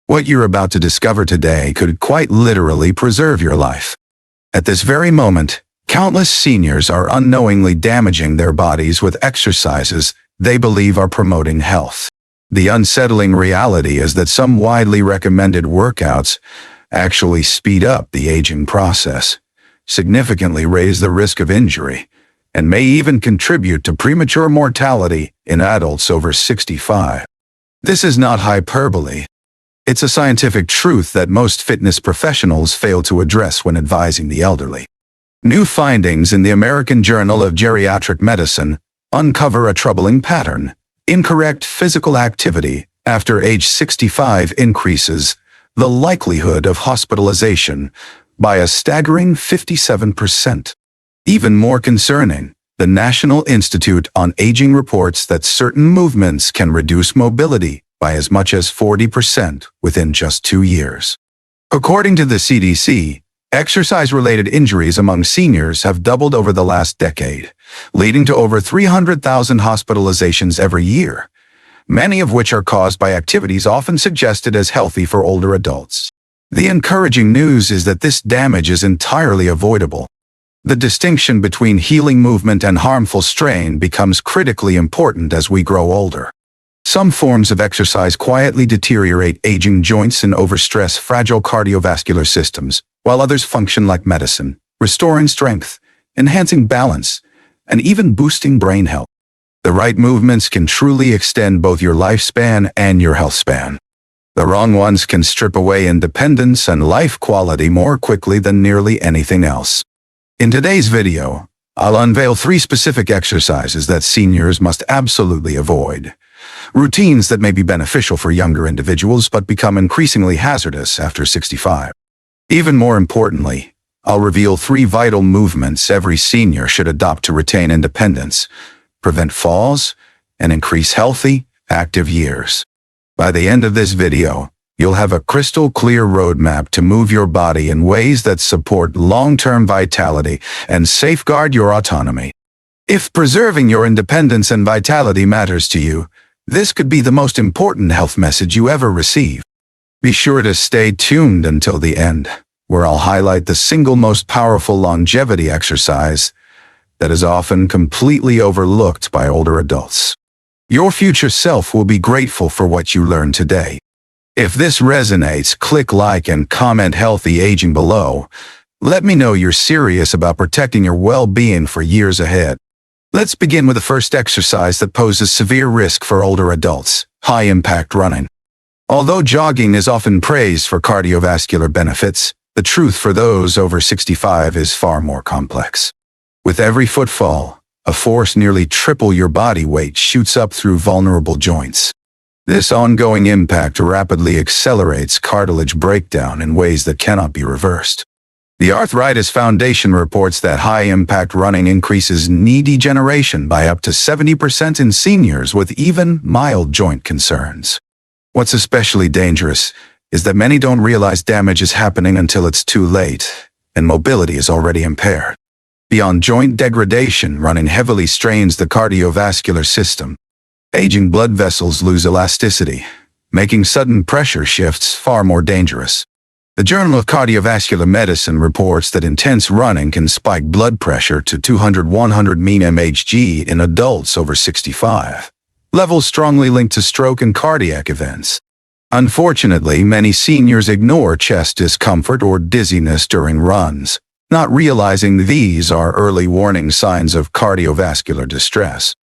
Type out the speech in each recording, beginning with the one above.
What you're about to discover today could quite literally preserve your life. At this very moment, countless seniors are unknowingly damaging their bodies with exercises they believe are promoting health. The unsettling reality is that some widely recommended workouts actually speed up the aging process, significantly raise the risk of injury, and may even contribute to premature mortality in adults over 65. This is not hyperbole. It's a scientific truth that most fitness professionals fail to address when advising the elderly. New findings in the American Journal of Geriatric Medicine uncover a troubling pattern. Incorrect physical activity after age 65 increases the likelihood of hospitalization by a staggering 57%. Even more concerning, the National Institute on Aging reports that certain movements can reduce mobility by as much as 40% within just 2 years. According to the CDC, exercise-related injuries among seniors have doubled over the last decade, leading to over 300,000 hospitalizations every year, many of which are caused by activities often suggested as healthy for older adults. The encouraging news is that this damage is entirely avoidable. The distinction between healing movement and harmful strain becomes critically important as we grow older. Some forms of exercise quietly deteriorate aging joints and overstress fragile cardiovascular systems, while others function like medicine, restoring strength, enhancing balance, and even boosting brain health. The right movements can truly extend both your lifespan and your health span. The wrong ones can strip away independence and life quality more quickly than nearly anything else. In today's video, I'll unveil 3 specific exercises that seniors must absolutely avoid. Routines that may be beneficial for younger individuals but become increasingly hazardous after 65. Even more importantly, I'll reveal 3 vital movements every senior should adopt to retain independence, prevent falls, and increase healthy, active years. By the end of this video, you'll have a crystal clear roadmap to move your body in ways that support long-term vitality and safeguard your autonomy. If preserving your independence and vitality matters to you, this could be the most important health message you ever receive. Be sure to stay tuned until the end, where I'll highlight the single most powerful longevity exercise that is often completely overlooked by older adults. Your future self will be grateful for what you learned today. If this resonates, click like and comment healthy aging below. Let me know you're serious about protecting your well-being for years ahead. Let's begin with the first exercise that poses severe risk for older adults: high-impact running. Although jogging is often praised for cardiovascular benefits, the truth for those over 65 is far more complex. With every footfall, a force nearly triple your body weight shoots up through vulnerable joints. This ongoing impact rapidly accelerates cartilage breakdown in ways that cannot be reversed. The Arthritis Foundation reports that high-impact running increases knee degeneration by up to 70% in seniors with even mild joint concerns. What's especially dangerous is that many don't realize damage is happening until it's too late, and mobility is already impaired. Beyond joint degradation, running heavily strains the cardiovascular system. Aging blood vessels lose elasticity, making sudden pressure shifts far more dangerous. The Journal of Cardiovascular Medicine reports that intense running can spike blood pressure to 200/100 mean mmHg in adults over 65, levels strongly linked to stroke and cardiac events. Unfortunately, many seniors ignore chest discomfort or dizziness during runs, not realizing these are early warning signs of cardiovascular distress.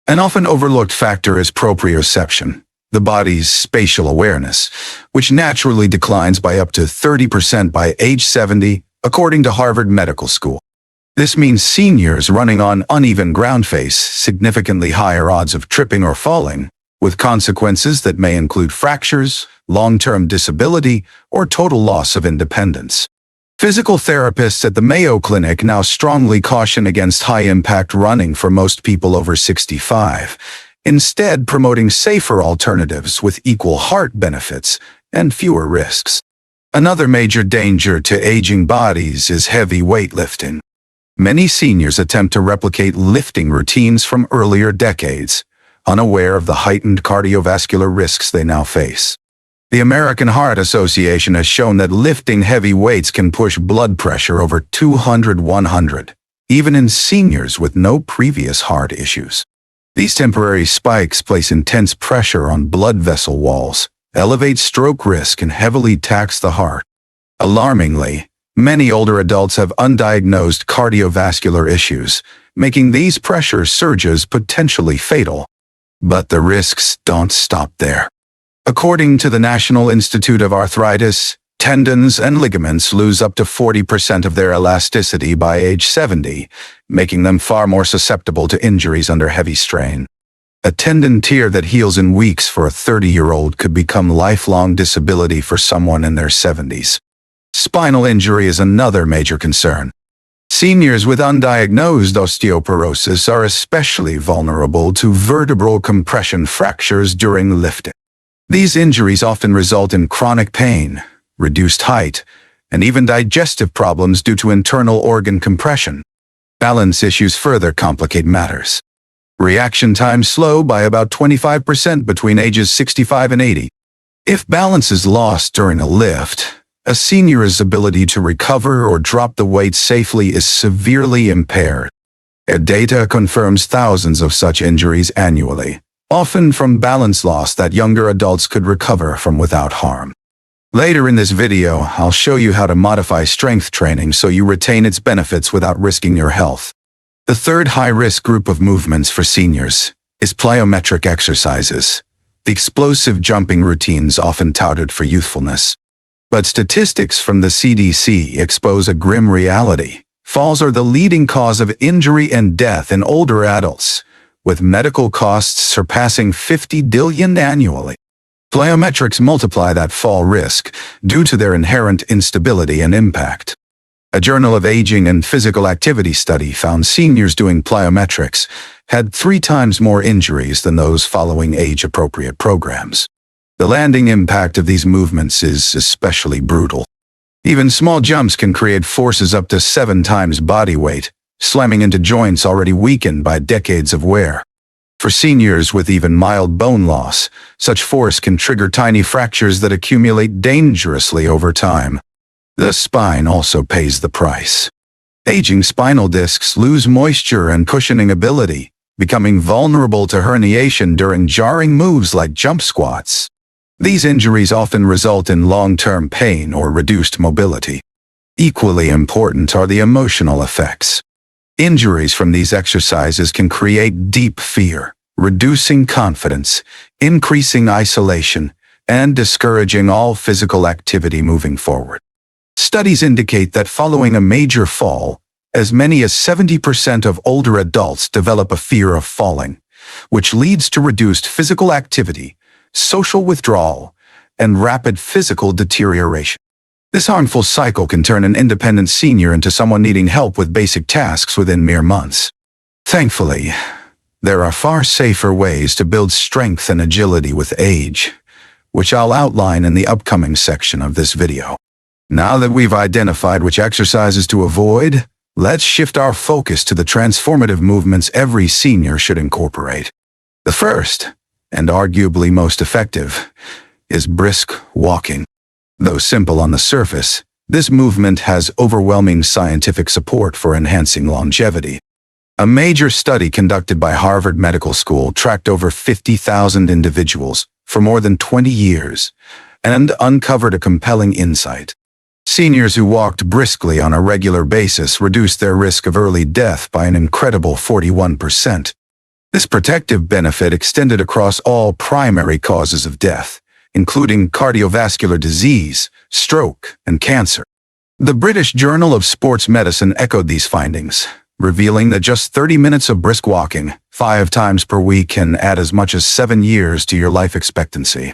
An often overlooked factor is proprioception, the body's spatial awareness, which naturally declines by up to 30% by age 70, according to Harvard Medical School. This means seniors running on uneven ground face significantly higher odds of tripping or falling, with consequences that may include fractures, long-term disability, or total loss of independence. Physical therapists at the Mayo Clinic now strongly caution against high-impact running for most people over 65, instead promoting safer alternatives with equal heart benefits and fewer risks. Another major danger to aging bodies is heavy weightlifting. Many seniors attempt to replicate lifting routines from earlier decades, unaware of the heightened cardiovascular risks they now face. The American Heart Association has shown that lifting heavy weights can push blood pressure over 200/100, even in seniors with no previous heart issues. These temporary spikes place intense pressure on blood vessel walls, elevate stroke risk, and heavily tax the heart. Alarmingly, many older adults have undiagnosed cardiovascular issues, making these pressure surges potentially fatal. But the risks don't stop there. According to the National Institute of Arthritis, tendons and ligaments lose up to 40% of their elasticity by age 70, making them far more susceptible to injuries under heavy strain. A tendon tear that heals in weeks for a 30-year-old could become lifelong disability for someone in their 70s. Spinal injury is another major concern. Seniors with undiagnosed osteoporosis are especially vulnerable to vertebral compression fractures during lifting. These injuries often result in chronic pain, reduced height, and even digestive problems due to internal organ compression. Balance issues further complicate matters. Reaction times slow by about 25% between ages 65 and 80. If balance is lost during a lift, a senior's ability to recover or drop the weight safely is severely impaired. Data confirms thousands of such injuries annually, often from balance loss that younger adults could recover from without harm. Later in this video, I'll show you how to modify strength training so you retain its benefits without risking your health. The third high-risk group of movements for seniors is plyometric exercises, the explosive jumping routines often touted for youthfulness. But statistics from the CDC expose a grim reality. Falls are the leading cause of injury and death in older adults, with medical costs surpassing $50 billion annually. Plyometrics multiply that fall risk due to their inherent instability and impact. A Journal of Aging and Physical Activity study found seniors doing plyometrics had 3 times more injuries than those following age-appropriate programs. The landing impact of these movements is especially brutal. Even small jumps can create forces up to 7 times body weight, slamming into joints already weakened by decades of wear. For seniors with even mild bone loss, such force can trigger tiny fractures that accumulate dangerously over time. The spine also pays the price. Aging spinal discs lose moisture and cushioning ability, becoming vulnerable to herniation during jarring moves like jump squats. These injuries often result in long-term pain or reduced mobility. Equally important are the emotional effects. Injuries from these exercises can create deep fear, reducing confidence, increasing isolation, and discouraging all physical activity moving forward. Studies indicate that following a major fall, as many as 70% of older adults develop a fear of falling, which leads to reduced physical activity, social withdrawal, and rapid physical deterioration. This harmful cycle can turn an independent senior into someone needing help with basic tasks within mere months. Thankfully, there are far safer ways to build strength and agility with age, which I'll outline in the upcoming section of this video. Now that we've identified which exercises to avoid, let's shift our focus to the transformative movements every senior should incorporate. The first, and arguably most effective, is brisk walking. Though simple on the surface, this movement has overwhelming scientific support for enhancing longevity. A major study conducted by Harvard Medical School tracked over 50,000 individuals for more than 20 years and uncovered a compelling insight. Seniors who walked briskly on a regular basis reduced their risk of early death by an incredible 41%. This protective benefit extended across all primary causes of death, including cardiovascular disease, stroke, and cancer. The British Journal of Sports Medicine echoed these findings, revealing that just 30 minutes of brisk walking, 5 times per week, can add as much as 7 years to your life expectancy.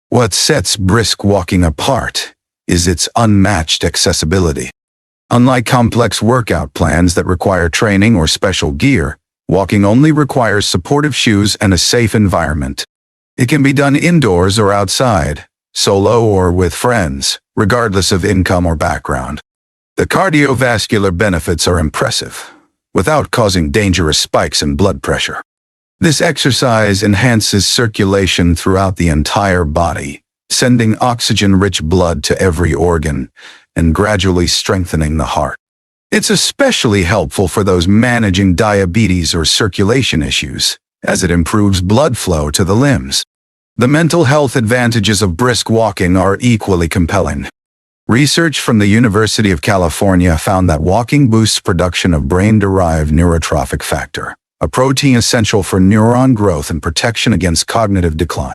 What sets brisk walking apart is its unmatched accessibility. Unlike complex workout plans that require training or special gear, walking only requires supportive shoes and a safe environment. It can be done indoors or outside, solo or with friends, regardless of income or background. The cardiovascular benefits are impressive, without causing dangerous spikes in blood pressure. This exercise enhances circulation throughout the entire body, sending oxygen-rich blood to every organ and gradually strengthening the heart. It's especially helpful for those managing diabetes or circulation issues, as it improves blood flow to the limbs. The mental health advantages of brisk walking are equally compelling. Research from the University of California found that walking boosts production of brain-derived neurotrophic factor, a protein essential for neuron growth and protection against cognitive decline.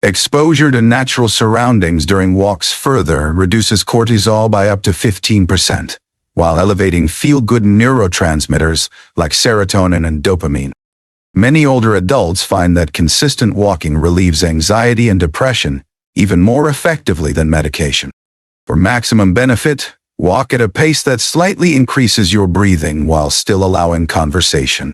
Exposure to natural surroundings during walks further reduces cortisol by up to 15%, while elevating feel-good neurotransmitters like serotonin and dopamine. Many older adults find that consistent walking relieves anxiety and depression even more effectively than medication. For maximum benefit, walk at a pace that slightly increases your breathing while still allowing conversation.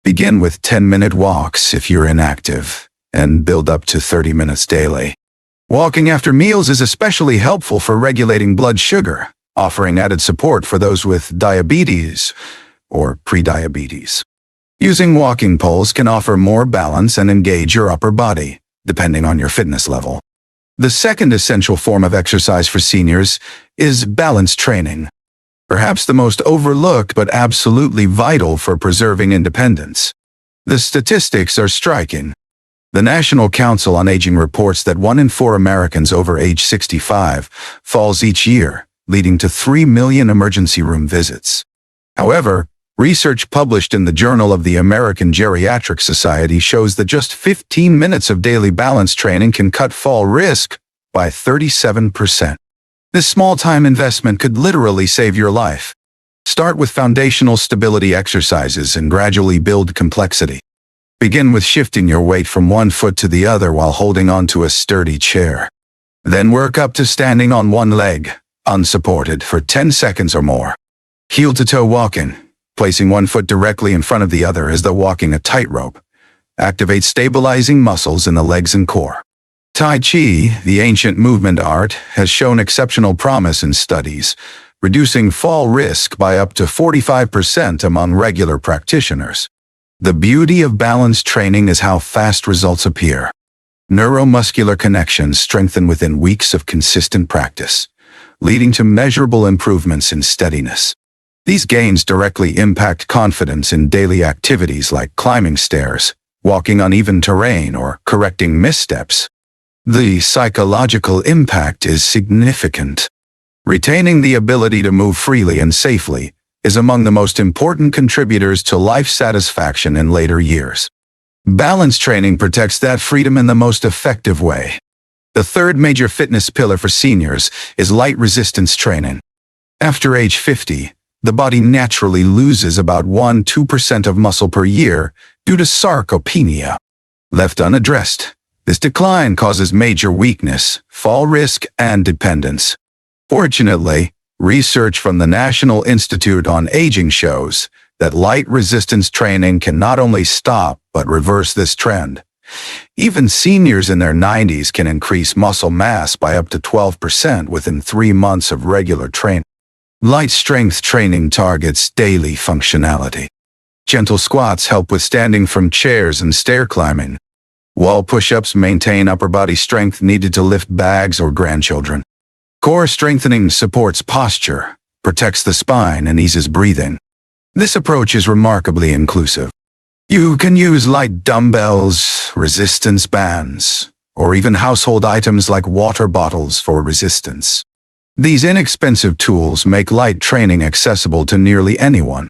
Begin with 10-minute walks if you're inactive, and build up to 30 minutes daily. Walking after meals is especially helpful for regulating blood sugar, offering added support for those with diabetes or prediabetes. Using walking poles can offer more balance and engage your upper body, depending on your fitness level. The second essential form of exercise for seniors is balance training, perhaps the most overlooked but absolutely vital for preserving independence. The statistics are striking. The National Council on Aging reports that 1 in 4 Americans over age 65 falls each year, leading to 3 million emergency room visits. However, research published in the Journal of the American Geriatric Society shows that just 15 minutes of daily balance training can cut fall risk by 37%. This small-time investment could literally save your life. Start with foundational stability exercises and gradually build complexity. Begin with shifting your weight from one foot to the other while holding onto a sturdy chair. Then work up to standing on one leg, unsupported, for 10 seconds or more. Heel-to-toe walking, placing one foot directly in front of the other as though walking a tightrope, activates stabilizing muscles in the legs and core. Tai Chi, the ancient movement art, has shown exceptional promise in studies, reducing fall risk by up to 45% among regular practitioners. The beauty of balance training is how fast results appear. Neuromuscular connections strengthen within weeks of consistent practice, leading to measurable improvements in steadiness. These gains directly impact confidence in daily activities like climbing stairs, walking uneven terrain, or correcting missteps. The psychological impact is significant. Retaining the ability to move freely and safely is among the most important contributors to life satisfaction in later years. Balance training protects that freedom in the most effective way. The third major fitness pillar for seniors is light resistance training. After age 50, the body naturally loses about 1–2% of muscle per year due to sarcopenia. Left unaddressed, this decline causes major weakness, fall risk, and dependence. Fortunately, research from the National Institute on Aging shows that light resistance training can not only stop but reverse this trend. Even seniors in their 90s can increase muscle mass by up to 12% within 3 months of regular training. Light strength training targets daily functionality. Gentle squats help with standing from chairs and stair climbing. Wall push-ups maintain upper body strength needed to lift bags or grandchildren. Core strengthening supports posture, protects the spine, and eases breathing. This approach is remarkably inclusive. You can use light dumbbells, resistance bands, or even household items like water bottles for resistance. These inexpensive tools make light training accessible to nearly anyone.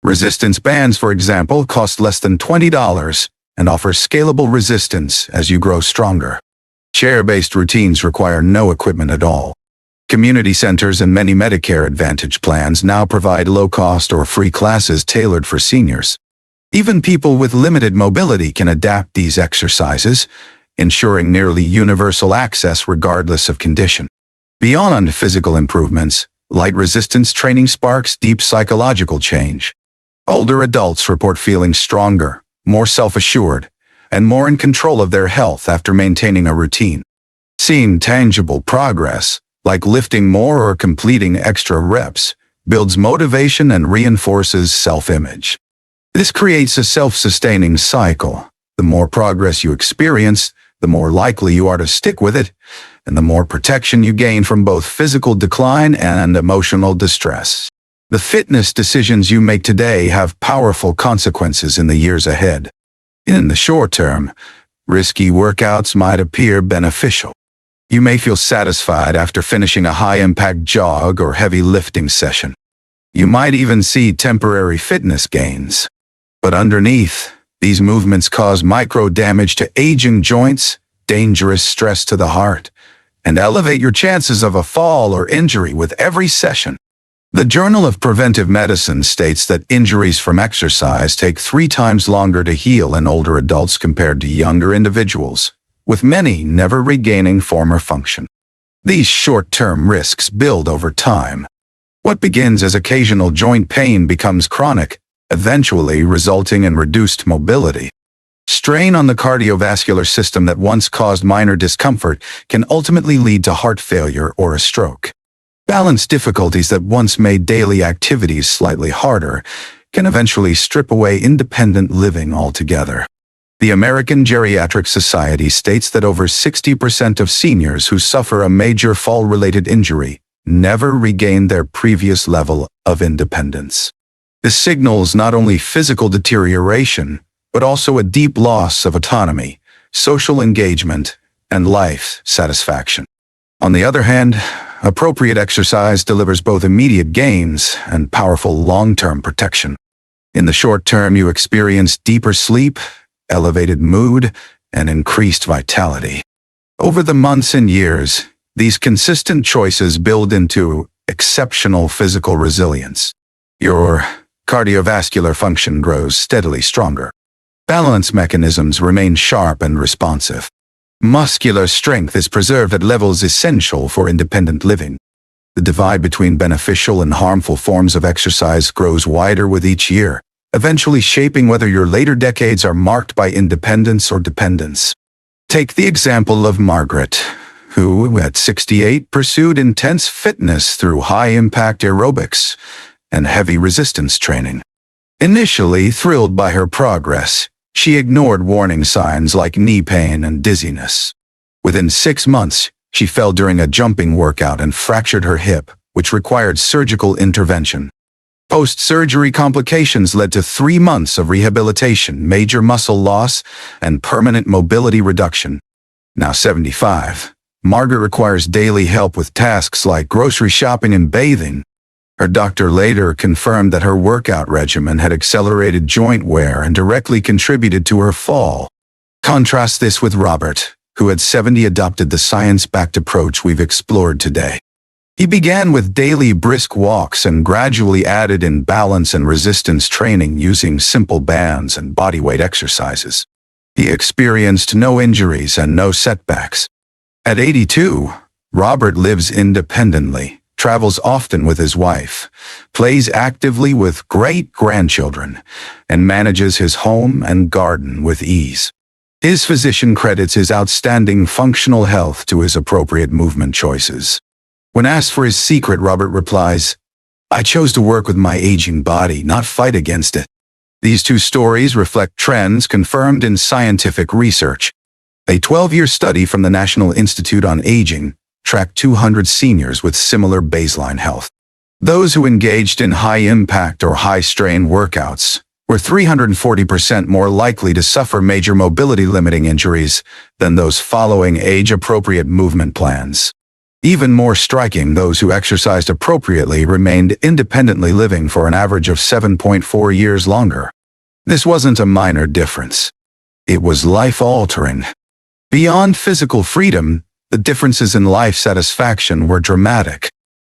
Resistance bands, for example, cost less than $20 and offer scalable resistance as you grow stronger. Chair-based routines require no equipment at all. Community centers and many Medicare Advantage plans now provide low-cost or free classes tailored for seniors. Even people with limited mobility can adapt these exercises, ensuring nearly universal access regardless of condition. Beyond physical improvements, light resistance training sparks deep psychological change. Older adults report feeling stronger, more self-assured, and more in control of their health after maintaining a routine. Seeing tangible progress, like lifting more or completing extra reps, builds motivation and reinforces self-image. This creates a self-sustaining cycle. The more progress you experience, the more likely you are to stick with it, and the more protection you gain from both physical decline and emotional distress. The fitness decisions you make today have powerful consequences in the years ahead. In the short term, risky workouts might appear beneficial. You may feel satisfied after finishing a high-impact jog or heavy lifting session. You might even see temporary fitness gains. But underneath, these movements cause micro-damage to aging joints, dangerous stress to the heart, and elevate your chances of a fall or injury with every session. The Journal of Preventive Medicine states that injuries from exercise take 3 times longer to heal in older adults compared to younger individuals, with many never regaining former function. These short-term risks build over time. What begins as occasional joint pain becomes chronic, eventually resulting in reduced mobility. Strain on the cardiovascular system that once caused minor discomfort can ultimately lead to heart failure or a stroke. Balance difficulties that once made daily activities slightly harder can eventually strip away independent living altogether. The American Geriatric Society states that over 60% of seniors who suffer a major fall-related injury never regain their previous level of independence. This signals not only physical deterioration, but also a deep loss of autonomy, social engagement, and life satisfaction. On the other hand, appropriate exercise delivers both immediate gains and powerful long-term protection. In the short term, you experience deeper sleep, elevated mood, and increased vitality. Over the months and years, these consistent choices build into exceptional physical resilience. Your cardiovascular function grows steadily stronger. Balance mechanisms remain sharp and responsive. Muscular strength is preserved at levels essential for independent living. The divide between beneficial and harmful forms of exercise grows wider with each year, eventually shaping whether your later decades are marked by independence or dependence. Take the example of Margaret, who, at 68, pursued intense fitness through high-impact aerobics and heavy resistance training. Initially thrilled by her progress, she ignored warning signs like knee pain and dizziness. Within 6 months, she fell during a jumping workout and fractured her hip, which required surgical intervention. Post-surgery complications led to 3 months of rehabilitation, major muscle loss, and permanent mobility reduction. Now 75, Margaret requires daily help with tasks like grocery shopping and bathing. Her doctor later confirmed that her workout regimen had accelerated joint wear and directly contributed to her fall. Contrast this with Robert, who at 70 adopted the science-backed approach we've explored today. He began with daily brisk walks and gradually added in balance and resistance training using simple bands and bodyweight exercises. He experienced no injuries and no setbacks. At 82, Robert lives independently, travels often with his wife, plays actively with great-grandchildren, and manages his home and garden with ease. His physician credits his outstanding functional health to his appropriate movement choices. When asked for his secret, Robert replies, "I chose to work with my aging body, not fight against it." These two stories reflect trends confirmed in scientific research. A 12-year study from the National Institute on Aging tracked 200 seniors with similar baseline health. Those who engaged in high-impact or high-strain workouts were 340% more likely to suffer major mobility-limiting injuries than those following age-appropriate movement plans. Even more striking, those who exercised appropriately remained independently living for an average of 7.4 years longer. This wasn't a minor difference. It was life-altering. Beyond physical freedom, the differences in life satisfaction were dramatic.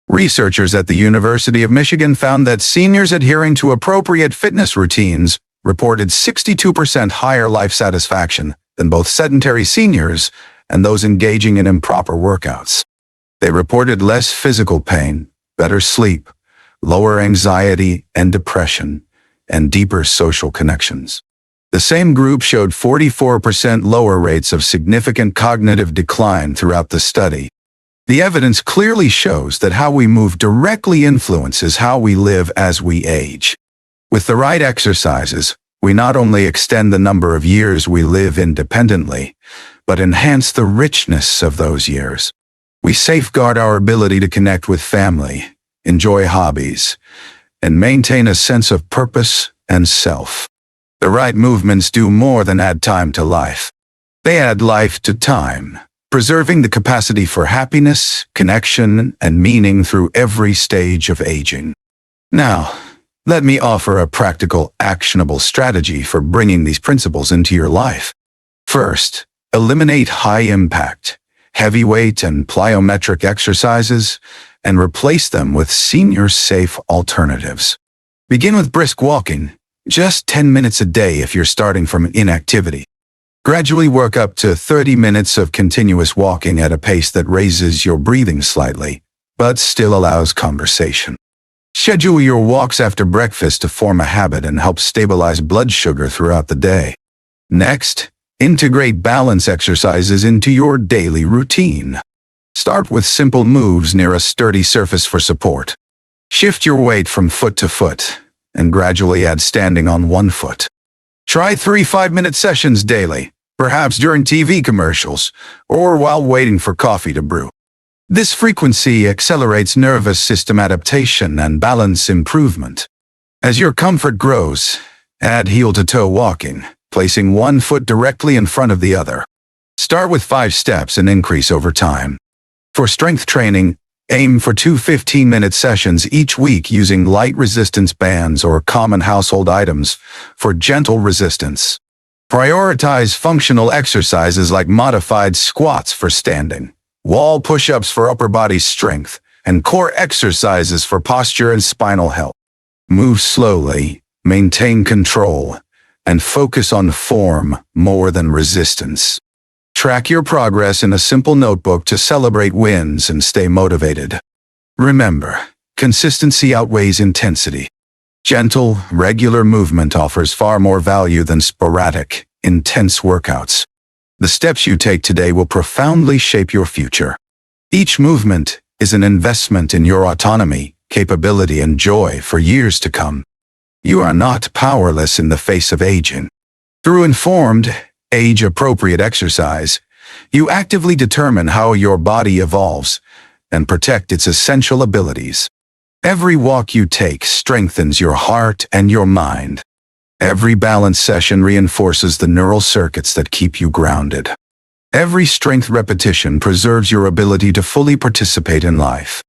Researchers at the University of Michigan found that seniors adhering to appropriate fitness routines reported 62% higher life satisfaction than both sedentary seniors and those engaging in improper workouts. They reported less physical pain, better sleep, lower anxiety and depression, and deeper social connections. The same group showed 44% lower rates of significant cognitive decline throughout the study. The evidence clearly shows that how we move directly influences how we live as we age. With the right exercises, we not only extend the number of years we live independently, but enhance the richness of those years. We safeguard our ability to connect with family, enjoy hobbies, and maintain a sense of purpose and self. The right movements do more than add time to life. They add life to time, preserving the capacity for happiness, connection, and meaning through every stage of aging. Now, let me offer a practical, actionable strategy for bringing these principles into your life. First, eliminate high-impact, heavyweight and plyometric exercises and replace them with senior-safe alternatives. Begin with brisk walking, just 10 minutes a day if you're starting from inactivity. Gradually work up to 30 minutes of continuous walking at a pace that raises your breathing slightly, but still allows conversation. Schedule your walks after breakfast to form a habit and help stabilize blood sugar throughout the day. Next, integrate balance exercises into your daily routine. Start with simple moves near a sturdy surface for support. Shift your weight from foot to foot, and gradually add standing on one foot. Try 3 5-minute sessions daily, perhaps during TV commercials or while waiting for coffee to brew. This frequency accelerates nervous system adaptation and balance improvement. As your comfort grows, add heel-to-toe walking, placing one foot directly in front of the other. Start with 5 steps and increase over time. For strength training, aim for 2 15-minute sessions each week using light resistance bands or common household items for gentle resistance. Prioritize functional exercises like modified squats for standing, wall push-ups for upper body strength, and core exercises for posture and spinal health. Move slowly, maintain control, and focus on form more than resistance. Track your progress in a simple notebook to celebrate wins and stay motivated. Remember, consistency outweighs intensity. Gentle, regular movement offers far more value than sporadic, intense workouts. The steps you take today will profoundly shape your future. Each movement is an investment in your autonomy, capability, and joy for years to come. You are not powerless in the face of aging. Through informed, age-appropriate exercise, you actively determine how your body evolves and protect its essential abilities. Every walk you take strengthens your heart and your mind. Every balance session reinforces the neural circuits that keep you grounded. Every strength repetition preserves your ability to fully participate in life.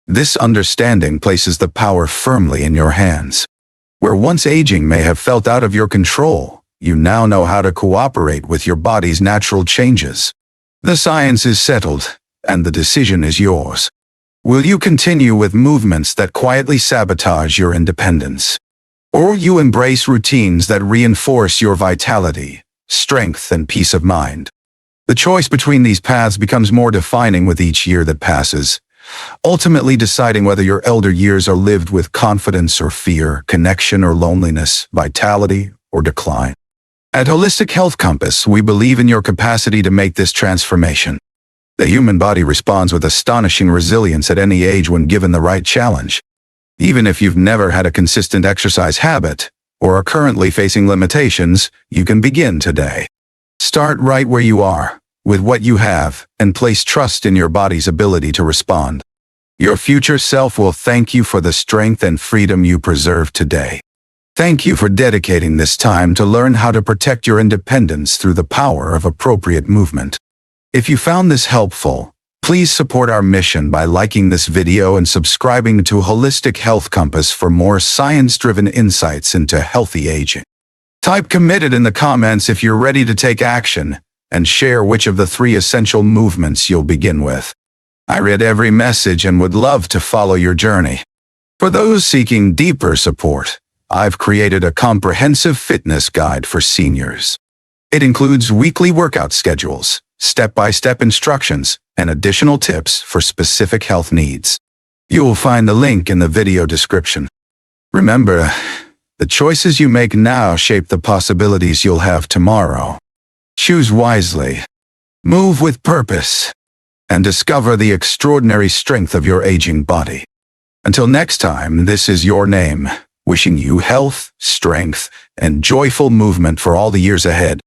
This understanding places the power firmly in your hands. Where once aging may have felt out of your control, you now know how to cooperate with your body's natural changes. The science is settled, and the decision is yours. Will you continue with movements that quietly sabotage your independence? Or you embrace routines that reinforce your vitality, strength, and peace of mind? The choice between these paths becomes more defining with each year that passes, ultimately deciding whether your elder years are lived with confidence or fear, connection or loneliness, vitality or decline. At Holistic Health Compass, we believe in your capacity to make this transformation. The human body responds with astonishing resilience at any age when given the right challenge. Even if you've never had a consistent exercise habit or are currently facing limitations, you can begin today. Start right where you are, with what you have, and place trust in your body's ability to respond. Your future self will thank you for the strength and freedom you preserve today. Thank you for dedicating this time to learn how to protect your independence through the power of appropriate movement. If you found this helpful, please support our mission by liking this video and subscribing to Holistic Health Compass for more science-driven insights into healthy aging. Type committed in the comments if you're ready to take action, and share which of the 3 essential movements you'll begin with. I read every message and would love to follow your journey. For those seeking deeper support, I've created a comprehensive fitness guide for seniors. It includes weekly workout schedules, step-by-step instructions, and additional tips for specific health needs. You'll find the link in the video description. Remember, the choices you make now shape the possibilities you'll have tomorrow. Choose wisely, move with purpose, and discover the extraordinary strength of your aging body. Until next time, this is your name, wishing you health, strength, and joyful movement for all the years ahead.